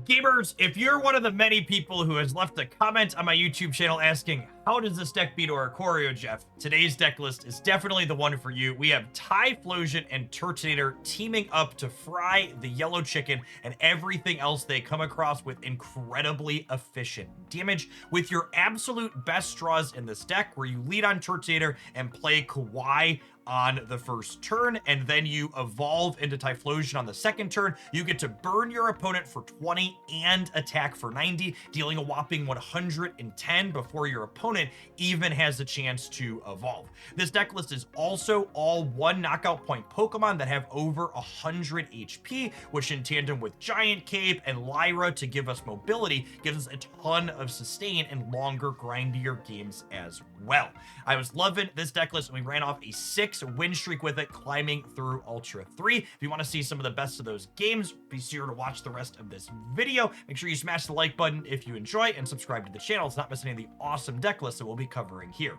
Gamers, if you're one of the many people who has left a comment on my YouTube channel asking, how does this deck beat Oricorio, Jeff? Today's deck list is definitely the one for you. We have Typhlosion and Turtonator teaming up to fry the yellow chicken and everything else they come across with incredibly efficient damage with your absolute best draws in this deck, where you lead on Turtonator and play Kawaii on the first turn, and then you evolve into Typhlosion on the second turn. You get to burn your opponent for 20 and attack for 90, dealing a whopping 110 before your opponent even has a chance to evolve. This deck list is also all one knockout point Pokemon that have over 100 HP, which in tandem with Giant Cape and Lyra to give us mobility, gives us a ton of sustain and longer, grindier games as well. I was loving this deck list, and we ran off a 6-win streak with it, climbing through Ultra 3. If you want to see some of the best of those games, be sure to watch the rest of this video. Make sure you smash the like button if you enjoy, and subscribe to the channel to not miss any of the awesome deck lists that we'll be covering here.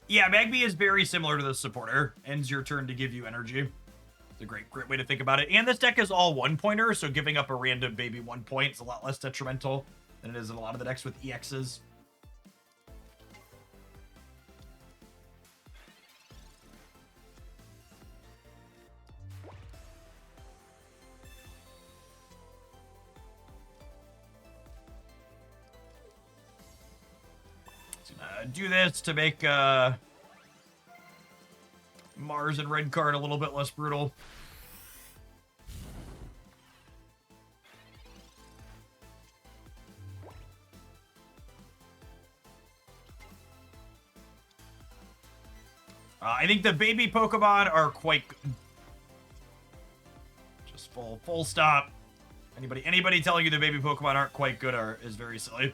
Yeah, Magby is very similar to the supporter. Ends your turn to give you energy. It's a great way to think about it. And this deck is all one-pointer, so giving up a random baby 1 point is a lot less detrimental than it is in a lot of the decks with EXs. Do this to make Mars and red card a little bit less brutal. I think the baby Pokemon are quite good. Just full stop. Anybody telling you the baby Pokemon aren't quite good is very silly.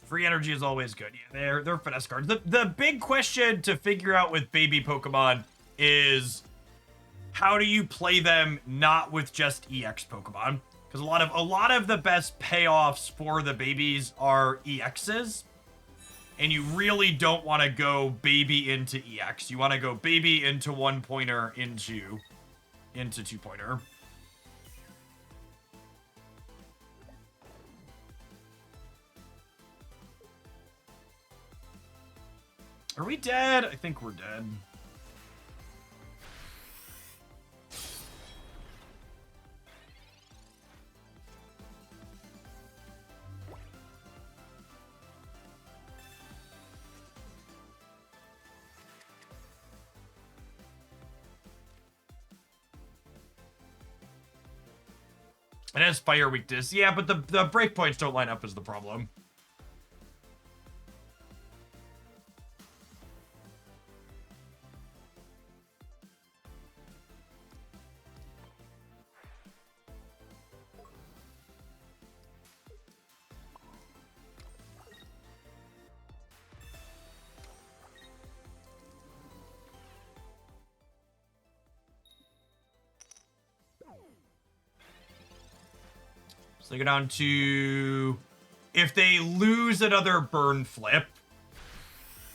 Free energy is always good. Yeah, they're finesse cards. The big question to figure out with baby Pokemon is, how do you play them not with just EX Pokemon? Because a lot of the best payoffs for the babies are EXs, and you really don't want to go baby into EX. You want to go baby into 1-pointer into 2-pointer. Are we dead? I think we're dead. It has fire weakness. Yeah, but the breakpoints don't line up is the problem. So they go down to, if they lose another burn flip,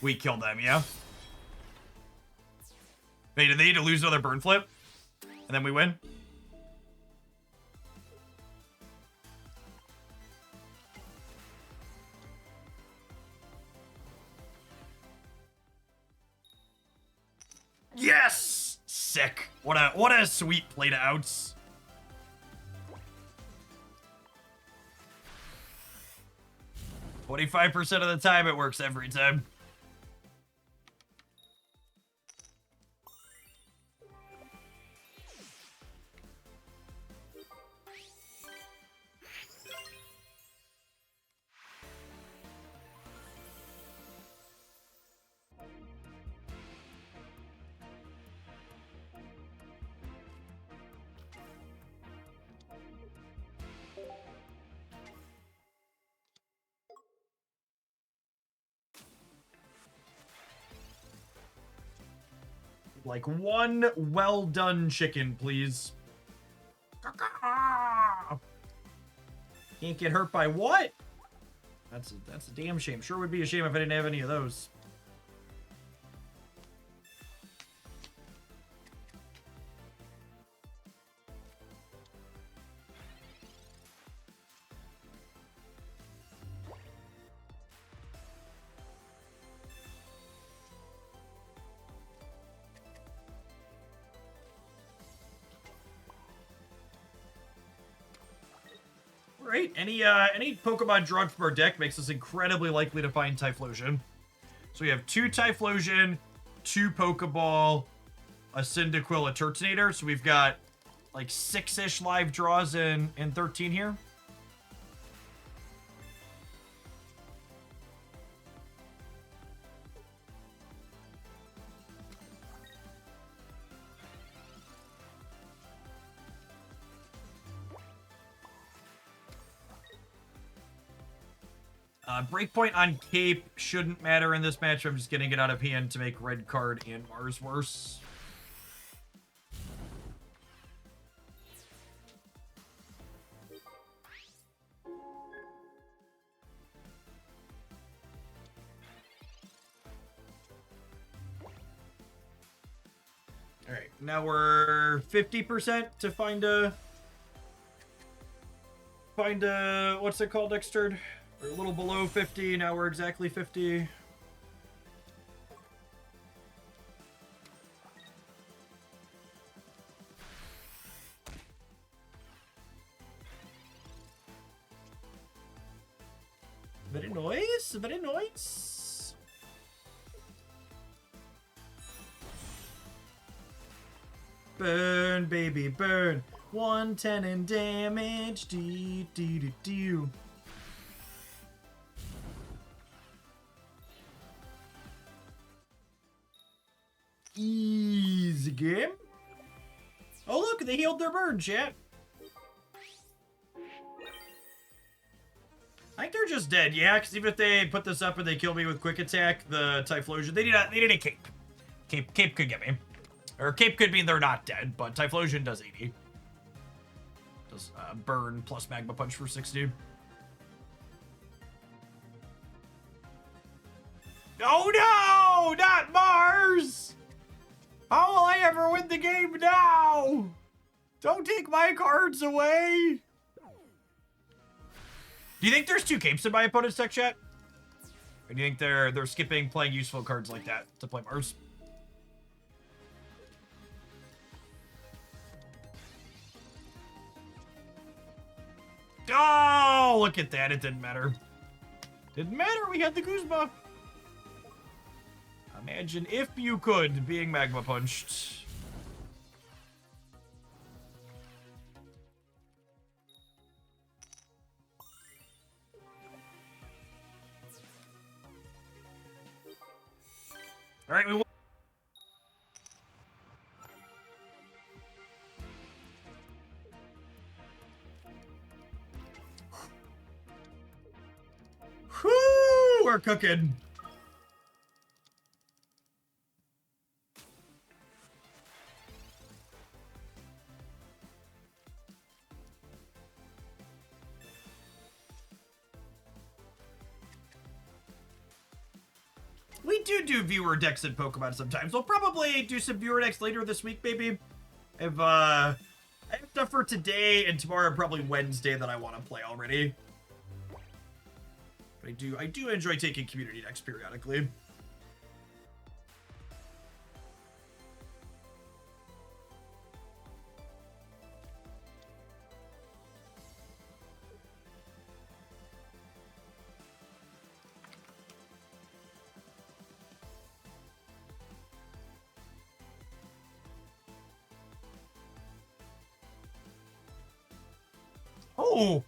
we kill them, yeah? Wait, do they need to lose another burn flip? And then we win? Yes! Sick. What a sweet play to outs. 25% of the time, it works every time. Like one well done chicken, please. Can't get hurt by what? That's a damn shame. Sure would be a shame if I didn't have any of those. Right, any Pokemon drawn from our deck makes us incredibly likely to find Typhlosion. So we have 2 Typhlosion, 2 Pokeball, a Cyndaquil, a Turtonator. So we've got like 6-ish live draws in 13 here. Breakpoint on Cape shouldn't matter in this match. I'm just getting it out of hand to make Red Card and Mars worse. Alright, now we're 50% to find a... What's it called next turn? We're a little below 50, now we're exactly 50. Very nice, very nice. Burn, baby, burn. 110 in damage. Do. Easy game. Oh, look, they healed their burn, chat. I think they're just dead, yeah, because even if they put this up and they kill me with quick attack, the Typhlosion, they need a cape. Cape could get me. Or cape could mean they're not dead, but Typhlosion does 80. Does burn plus Magma Punch for 60. Oh no! Not Mars! How will I ever win the game now? Don't take my cards away! Do you think there's 2 capes in my opponent's deck, chat? Or do you think they're skipping playing useful cards like that to play Mars? Oh, look at that. It didn't matter. Didn't matter. We had the Guzma. Imagine if you could being Magma Punched. All right, we will. Whoo, we're cooking. We do viewer decks in Pokemon sometimes. We'll probably do some viewer decks later this week, maybe. I have stuff for today and tomorrow, probably Wednesday, that I want to play already. But I do enjoy taking community decks periodically. Ooh!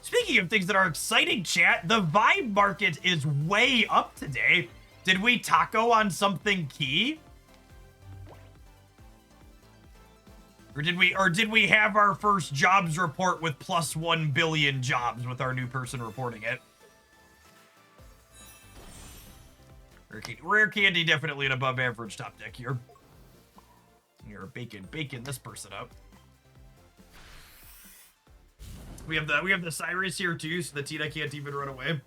Speaking of things that are exciting, chat, the Vibe market is way up today. Did we taco on something key? Or did we have our first jobs report with plus 1 billion jobs with our new person reporting it? Rare candy, definitely an above average top deck here. You're baking this person up. We have the Cyrus here too, so the Tina can't even run away.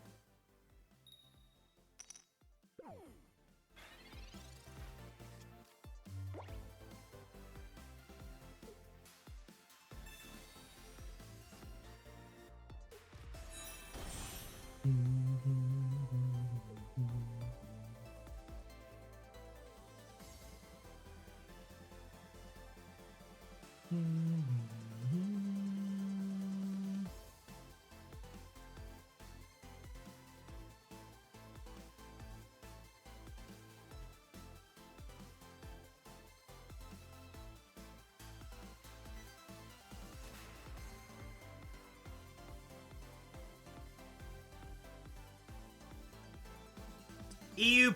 EU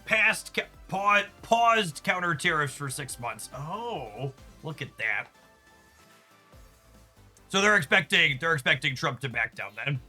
paused counter tariffs for 6 months. Oh, look at that. So they're expecting Trump to back down then.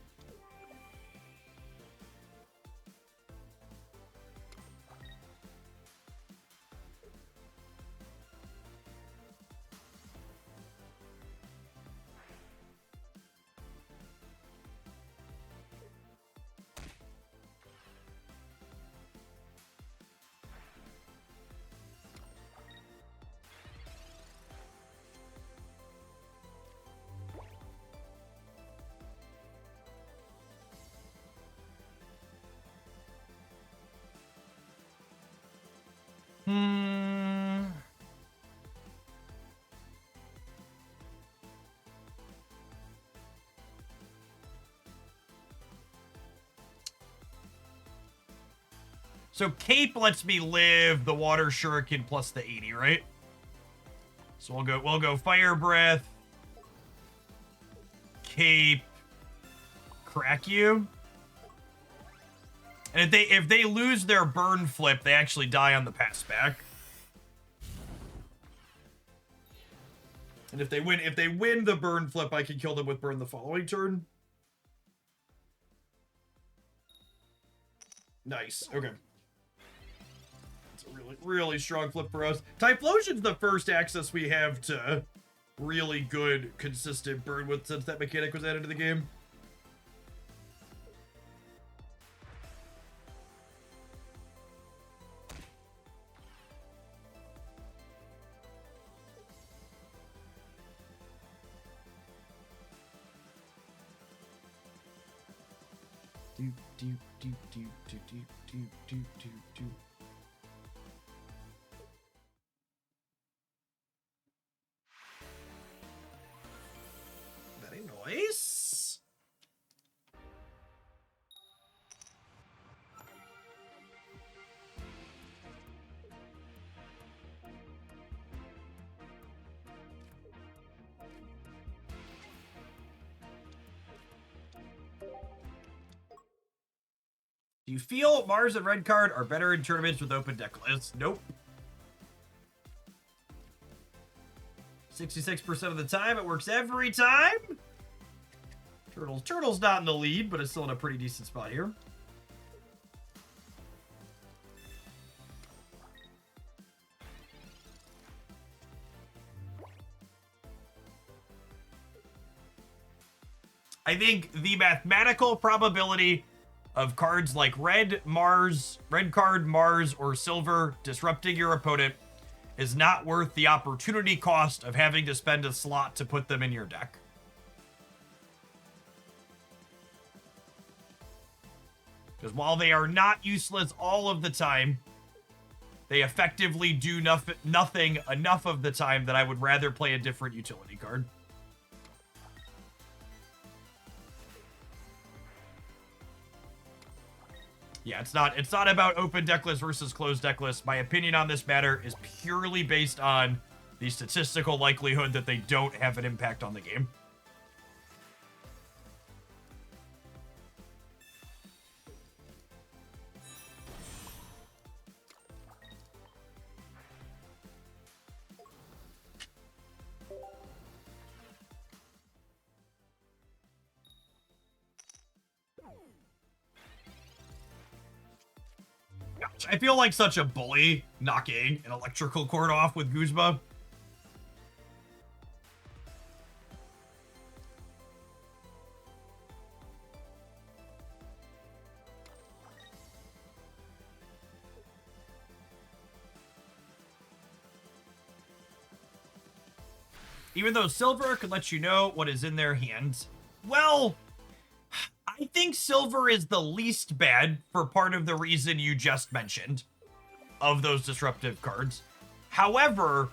So Cape lets me live the Water Shuriken plus the 80, right? So we'll go Fire Breath, Cape, Crack You. And if they lose their burn flip, they actually die on the pass back. And if they win the burn flip, I can kill them with burn the following turn. Nice. Okay. It's a really, really strong flip for us. Typhlosion's the first access we have to really good, consistent burn with since that mechanic was added to the game. Very nice. Do you feel Mars and Red Card are better in tournaments with open deck lists? Nope. 66% of the time, it works every time. Turtle's not in the lead, but it's still in a pretty decent spot here. I think the mathematical probability of cards like Red Card, Mars, or Silver disrupting your opponent is not worth the opportunity cost of having to spend a slot to put them in your deck. Because while they are not useless all of the time, they effectively do nothing enough of the time that I would rather play a different utility card. Yeah, it's not about open deck list versus closed deck list. My opinion on this matter is purely based on the statistical likelihood that they don't have an impact on the game. I feel like such a bully knocking an electrical cord off with Guzma. Even though Silver could let you know what is in their hands. Well, I think Silver is the least bad for part of the reason you just mentioned of those disruptive cards. However,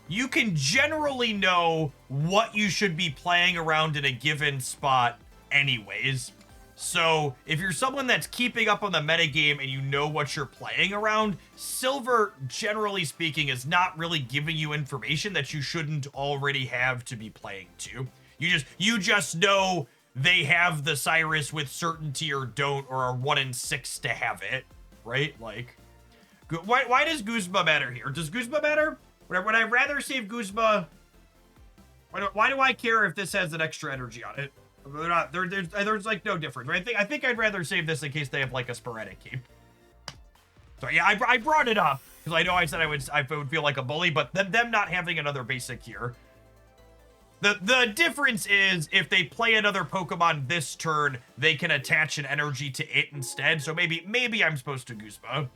you can generally know what you should be playing around in a given spot anyways. So if you're someone that's keeping up on the metagame and you know what you're playing around, Silver, generally speaking, is not really giving you information that you shouldn't already have to be playing to. You just know they have the Cyrus with certainty or don't, or are 1 in 6 to have it, right? Like, why does Guzma matter here? Does Guzma matter? Would I rather save Guzma? Why do I care if this has an extra energy on it? There's like no difference. Right? I think I'd rather save this in case they have like a sporadic keep. So yeah, I brought it up because I know I said I would feel like a bully, but them not having another basic here. The difference is if they play another Pokemon this turn, they can attach an energy to it instead. So maybe I'm supposed to Guzma.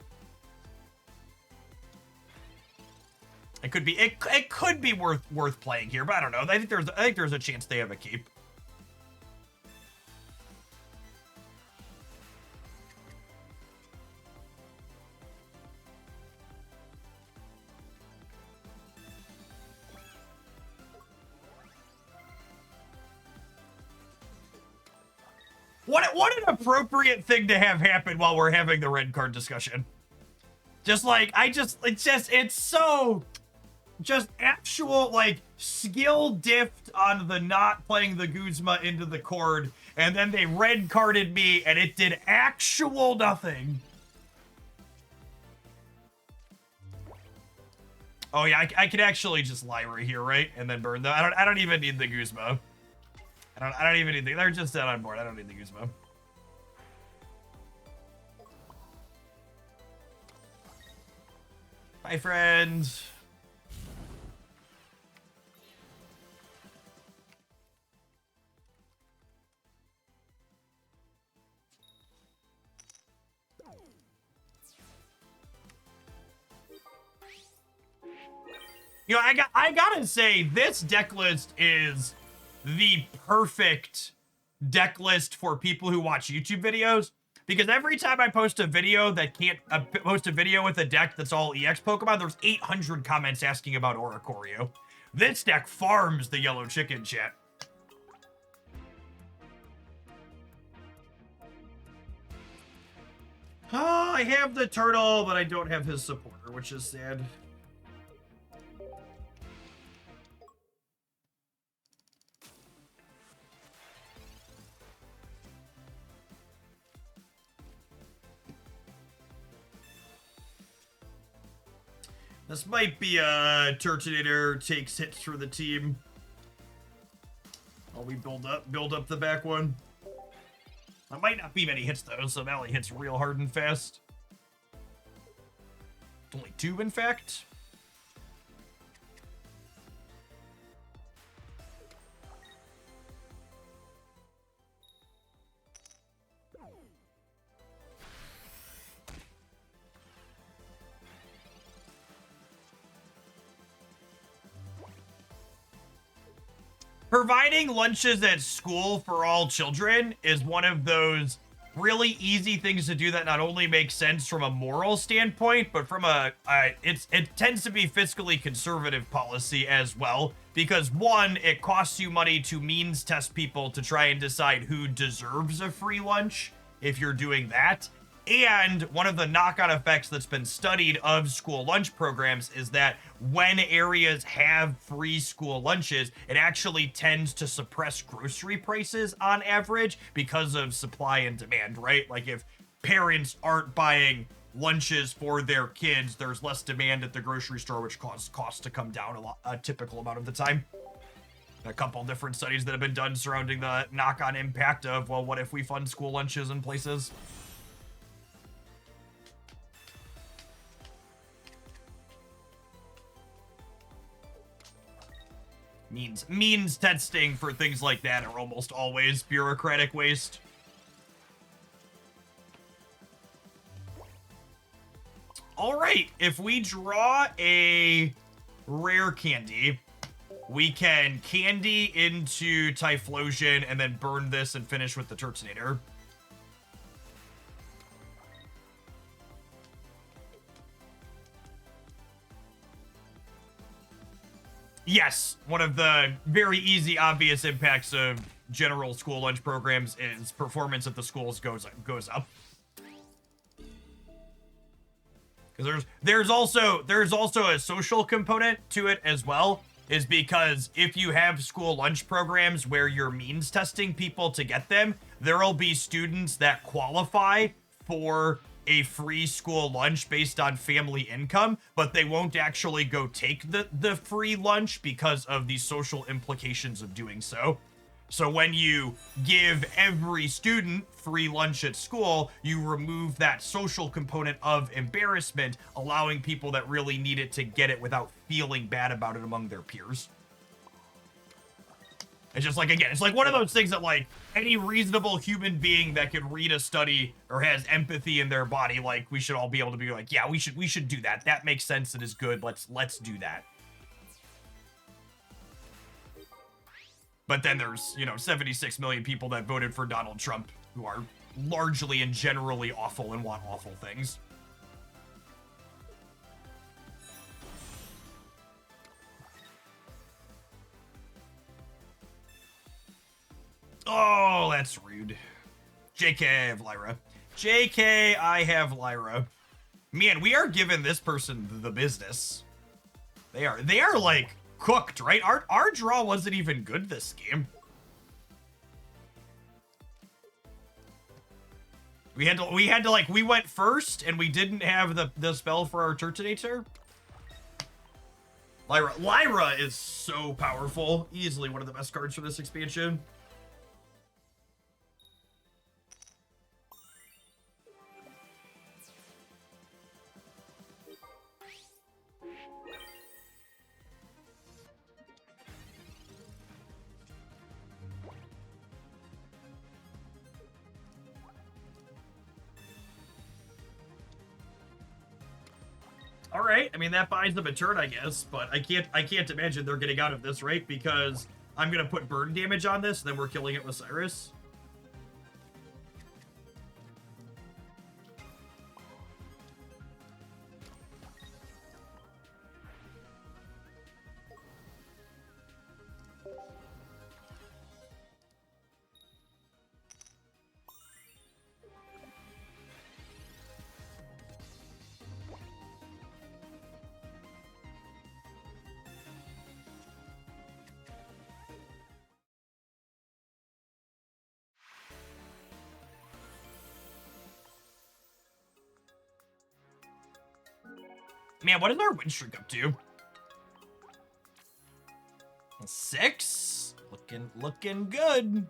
It could be worth playing here, but I don't know. I think there's a chance they have a keep. What an appropriate thing to have happen while we're having the red card discussion. Just like, it's so just actual like skill diffed on the not playing the Guzma into the cord, and then they red carded me and it did actual nothing. Oh yeah, I could actually just Lyra here, right? And then burn them. I don't even need the Guzma. I don't even need the, they're just dead on board. I don't need the Guzma. Bye, friends. You know, I gotta say, this deck list is the perfect deck list for people who watch YouTube videos, because every time I post a video that can't post a video with a deck that's all EX Pokemon, there's 800 comments asking about Oricorio. This deck farms the yellow chicken, chat. Oh, I have the turtle, but I don't have his supporter, which is sad. This might be a Turtonator takes hits for the team. While we build up the back one. That might not be many hits though, so Valley hits real hard and fast. Only 2, in fact. Providing lunches at school for all children is one of those really easy things to do that not only makes sense from a moral standpoint, but from it tends to be fiscally conservative policy as well. Because one, it costs you money to means test people to try and decide who deserves a free lunch if you're doing that. And one of the knock-on effects that's been studied of school lunch programs is that when areas have free school lunches, it actually tends to suppress grocery prices on average because of supply and demand, right? Like if parents aren't buying lunches for their kids, there's less demand at the grocery store, which causes costs to come down a typical amount of the time. A couple different studies that have been done surrounding the knock-on impact of, well, what if we fund school lunches in places? Means testing for things like that are almost always bureaucratic waste. All right, if we draw a rare candy, we can candy into Typhlosion and then burn this and finish with the Turtonator. Yes, one of the very easy, obvious impacts of general school lunch programs is performance at the schools goes up. Because there's also a social component to it as well, is because if you have school lunch programs where you're means testing people to get them, there'll be students that qualify for a free school lunch based on family income, but they won't actually go take the free lunch because of the social implications of doing so. So when you give every student free lunch at school, you remove that social component of embarrassment, allowing people that really need it to get it without feeling bad about it among their peers. It's just like, again, it's like one of those things that, like, any reasonable human being that can read a study or has empathy in their body, like, we should all be able to be like, yeah, we should do that. That makes sense. It is good. Let's do that. But then there's, 76 million people that voted for Donald Trump who are largely and generally awful and want awful things. Oh, that's rude. JK, I have Lyra. JK, I have Lyra. Man, we are giving this person the business. They are like cooked, right? Our draw wasn't even good this game. We had to like, we went first and we didn't have the spell for our Turtonator. Lyra is so powerful. Easily one of the best cards for this expansion. All right, I mean, that buys them a turn, I guess, but I can't imagine they're getting out of this, right? Because I'm gonna put burn damage on this, and then we're killing it with Cyrus. Man, what is our win streak up to? 6? Looking good.